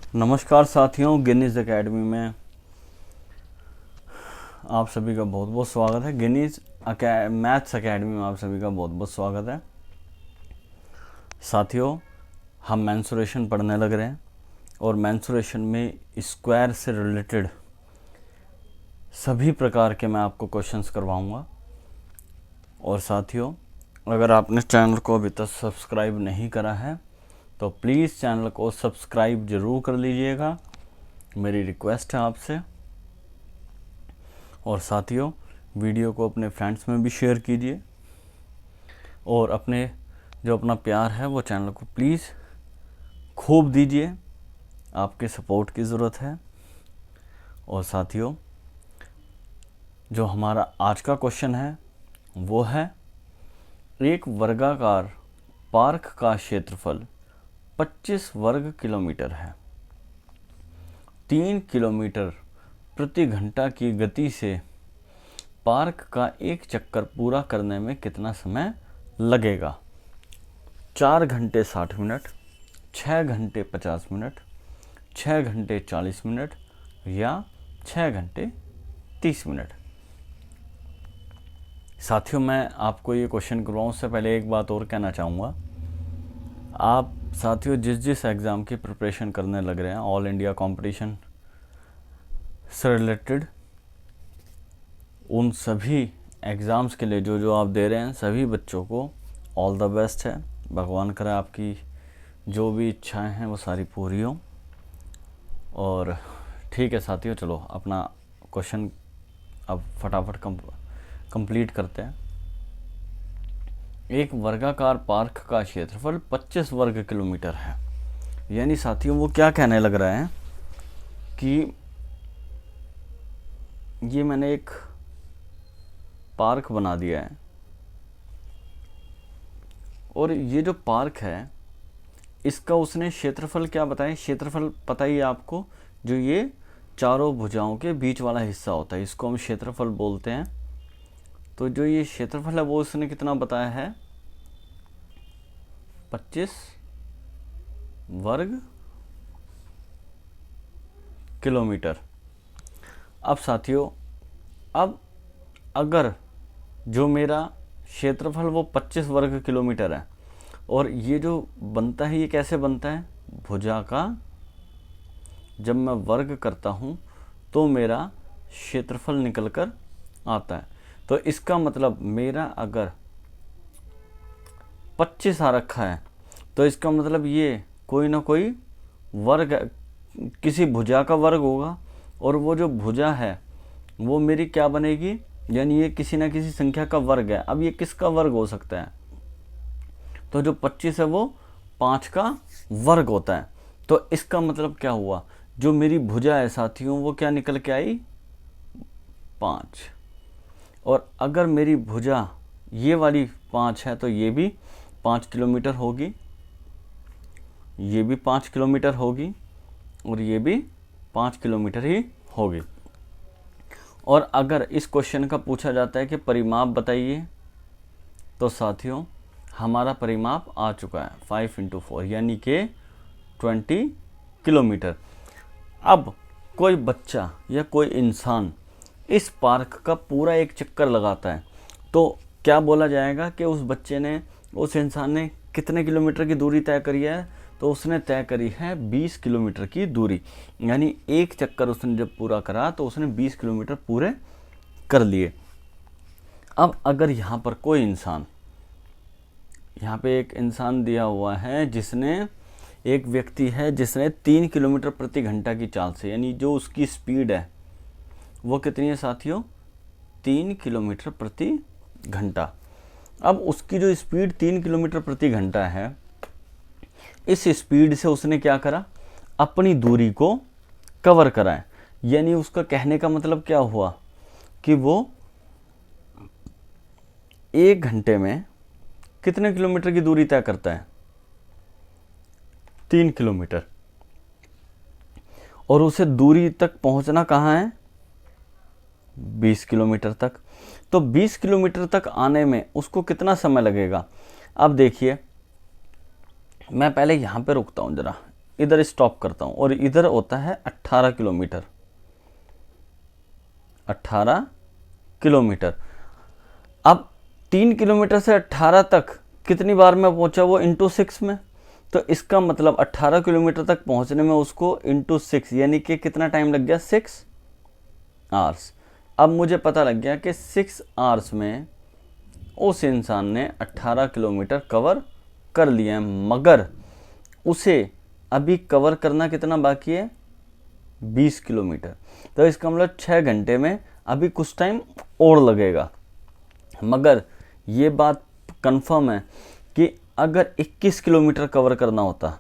नमस्कार साथियों, Guinness academy में आप सभी का बहुत बहुत स्वागत है। गिनीज मैथ्स एकेडमी में आप सभी का बहुत बहुत स्वागत है। साथियों, हम मेंसुरेशन पढ़ने लग रहे हैं और मेंसुरेशन में स्क्वायर से रिलेटेड सभी प्रकार के मैं आपको क्वेश्चंस करवाऊंगा। और साथियों, अगर आपने चैनल को अभी तक सब्सक्राइब नहीं करा है तो प्लीज़ चैनल को सब्सक्राइब ज़रूर कर लीजिएगा, मेरी रिक्वेस्ट है आपसे। और साथियों, वीडियो को अपने फ्रेंड्स में भी शेयर कीजिए और अपना प्यार है वो चैनल को प्लीज़ खूब दीजिए, आपके सपोर्ट की ज़रूरत है। और साथियों, जो हमारा आज का क्वेश्चन है वो है, एक वर्गाकार पार्क का क्षेत्रफल 25 वर्ग किलोमीटर है। 3 किलोमीटर प्रति घंटा की गति से पार्क का एक चक्कर पूरा करने में कितना समय लगेगा? 4 घंटे 60 मिनट, 6 घंटे 50 मिनट, 6 घंटे 40 मिनट या 6 घंटे 30 मिनट। साथियों, मैं आपको ये क्वेश्चन करवाऊँ उससे पहले एक बात और कहना चाहूँगा। आप साथियों जिस एग्ज़ाम की प्रिपरेशन करने लग रहे हैं, ऑल इंडिया कंपटीशन से रिलेटेड, उन सभी एग्ज़ाम्स के लिए जो आप दे रहे हैं, सभी बच्चों को ऑल द बेस्ट है। भगवान करे आपकी जो भी इच्छाएं हैं वो सारी पूरी हों। और ठीक है साथियों, चलो अपना क्वेश्चन अब फटाफट कंप्लीट करते हैं। एक वर्गाकार पार्क का क्षेत्रफल 25 वर्ग किलोमीटर है। यानी साथियों, वो क्या कहने लग रहा है कि ये मैंने एक पार्क बना दिया है और ये जो पार्क है इसका उसने क्षेत्रफल क्या बताया? क्षेत्रफल पता ही है आपको, जो ये चारों भुजाओं के बीच वाला हिस्सा होता है, इसको हम क्षेत्रफल बोलते हैं। तो जो ये क्षेत्रफल है वो उसने कितना बताया है? 25 वर्ग किलोमीटर। अब साथियों, अब अगर जो मेरा क्षेत्रफल वो 25 वर्ग किलोमीटर है और ये जो बनता है ये कैसे बनता है? भुजा का जब मैं वर्ग करता हूँ तो मेरा क्षेत्रफल निकल कर आता है। तो इसका मतलब मेरा अगर 25 आ रखा है तो इसका मतलब ये कोई ना कोई वर्ग, किसी भुजा का वर्ग होगा। और वो जो भुजा है वो मेरी क्या बनेगी? यानी ये किसी ना किसी संख्या का वर्ग है। अब ये किसका वर्ग हो सकता है? तो जो 25 है वो 5 का वर्ग होता है। तो इसका मतलब क्या हुआ? जो मेरी भुजा है साथियों वो क्या निकल के आई? 5। और अगर मेरी भुजा ये वाली 5 है तो ये भी 5 किलोमीटर होगी, ये भी 5 किलोमीटर होगी और ये भी 5 किलोमीटर ही होगी। और अगर इस क्वेश्चन का पूछा जाता है कि परिमाप बताइए, तो साथियों हमारा परिमाप आ चुका है 5 × 4 यानी कि 20 किलोमीटर। अब कोई बच्चा या कोई इंसान इस पार्क का पूरा एक चक्कर लगाता है तो क्या बोला जाएगा कि उस बच्चे ने, उस इंसान ने कितने किलोमीटर की दूरी तय करी है? तो उसने तय करी है 20 किलोमीटर की दूरी। यानी एक चक्कर उसने जब पूरा करा तो उसने 20 किलोमीटर पूरे कर लिए। अब अगर यहाँ पर कोई इंसान, यहाँ पे एक इंसान दिया हुआ है जिसने, एक व्यक्ति है जिसने 3 किलोमीटर प्रति घंटा की चाल से, यानी जो उसकी स्पीड है वो कितनी है साथियों? 3 किलोमीटर प्रति घंटा। अब उसकी जो स्पीड 3 किलोमीटर प्रति घंटा है, इस स्पीड से उसने क्या करा? अपनी दूरी को कवर करा है। यानी उसका कहने का मतलब क्या हुआ कि वो 1 घंटे में कितने किलोमीटर की दूरी तय करता है? 3 किलोमीटर। और उसे दूरी तक पहुंचना कहाँ है? 20 किलोमीटर तक। तो 20 किलोमीटर तक आने में उसको कितना समय लगेगा? अब देखिए, मैं पहले यहाँ पे रुकता हूँ ज़रा, इधर स्टॉप करता हूँ और इधर होता है 18 किलोमीटर। 18 किलोमीटर। अब 3 किलोमीटर से 18 तक कितनी बार में पहुंचा वो इंटू 6 में, तो इसका मतलब 18 किलोमीटर तक पहुंचने में उसको इंटू 6 यानी कि कितना टाइम लग गया, 6 आवर्स। अब मुझे पता लग गया कि 6 आवर्स में उस इंसान ने 18 किलोमीटर कवर कर लिया है, मगर उसे अभी कवर करना कितना बाकी है, 20 किलोमीटर। तो इसका मतलब 6 घंटे में अभी कुछ टाइम और लगेगा। मगर ये बात कंफर्म है कि अगर 21 किलोमीटर कवर करना होता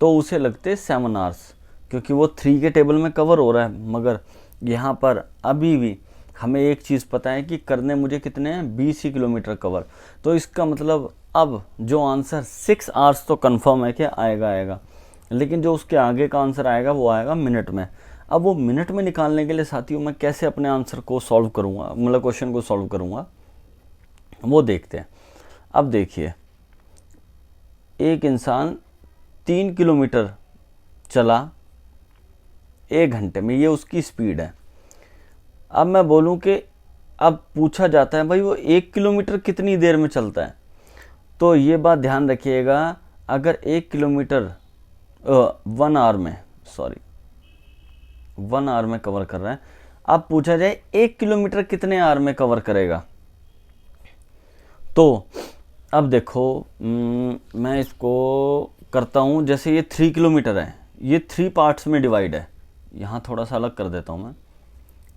तो उसे लगते 7 आवर्स, क्योंकि वो 3 के टेबल में कवर हो रहा है। मगर यहाँ पर अभी भी हमें एक चीज़ पता है कि करने मुझे कितने हैं, 20 ही किलोमीटर कवर। तो इसका मतलब अब जो आंसर 6 आवर्स तो कंफर्म है कि आएगा, लेकिन जो उसके आगे का आंसर आएगा वो आएगा मिनट में। अब वो मिनट में निकालने के लिए साथियों मैं कैसे अपने आंसर को सॉल्व करूँगा, मतलब क्वेश्चन को सॉल्व करूँगा, वो देखते हैं। अब देखिए, एक इंसान 3 किलोमीटर चला 1 घंटे में, ये उसकी स्पीड है। अब मैं बोलूं कि अब पूछा जाता है भाई वो 1 किलोमीटर कितनी देर में चलता है, तो ये बात ध्यान रखिएगा, अगर 1 किलोमीटर 1 आवर में कवर कर रहा है, अब पूछा जाए 1 किलोमीटर कितने आवर में कवर करेगा, तो अब देखो मैं इसको करता हूँ, जैसे ये 3 किलोमीटर है, ये 3 पार्ट्स में डिवाइड है। यहाँ थोड़ा सा अलग कर देता हूँ मैं,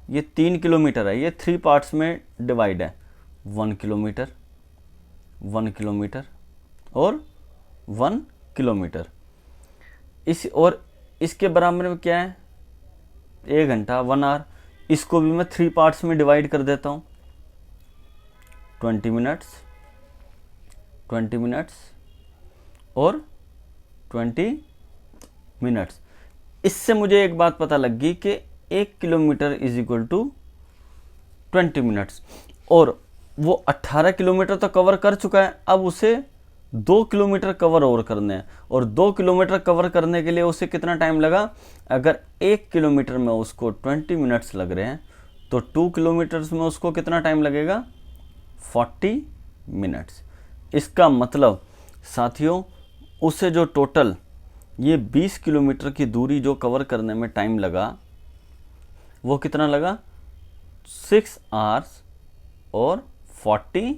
ये 3 किलोमीटर है, ये 3 पार्ट्स में डिवाइड है। 1 किलोमीटर, 1 किलोमीटर और 1 किलोमीटर। और इसके बराबर में क्या है, 1 घंटा, 1 आवर। इसको भी मैं 3 पार्ट्स में डिवाइड कर देता हूँ, 20 मिनट्स और 20 मिनट्स। इससे मुझे एक बात पता लग गई कि 1 kilometre is equal to 20 minutes. और वो 18 किलोमीटर तो कवर कर चुका है, अब उसे 2 किलोमीटर कवर और करने हैं, और 2 किलोमीटर कवर करने के लिए उसे कितना टाइम लगा, अगर 1 किलोमीटर में उसको 20 मिनट्स लग रहे हैं तो 2 किलोमीटर्स में उसको कितना टाइम लगेगा, 40 मिनट्स। इसका मतलब साथियों उसे जो टोटल ये 20 किलोमीटर की दूरी जो कवर करने में टाइम लगा वो कितना लगा, 6 आवर्स और 40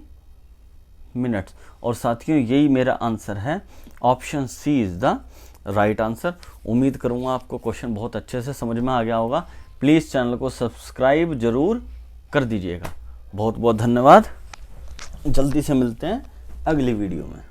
मिनट्स। और साथियों यही मेरा आंसर है, option C is the right answer. उम्मीद करूँगा आपको क्वेश्चन बहुत अच्छे से समझ में आ गया होगा। प्लीज़ चैनल को सब्सक्राइब ज़रूर कर दीजिएगा। बहुत बहुत धन्यवाद। जल्दी से मिलते हैं अगली वीडियो में।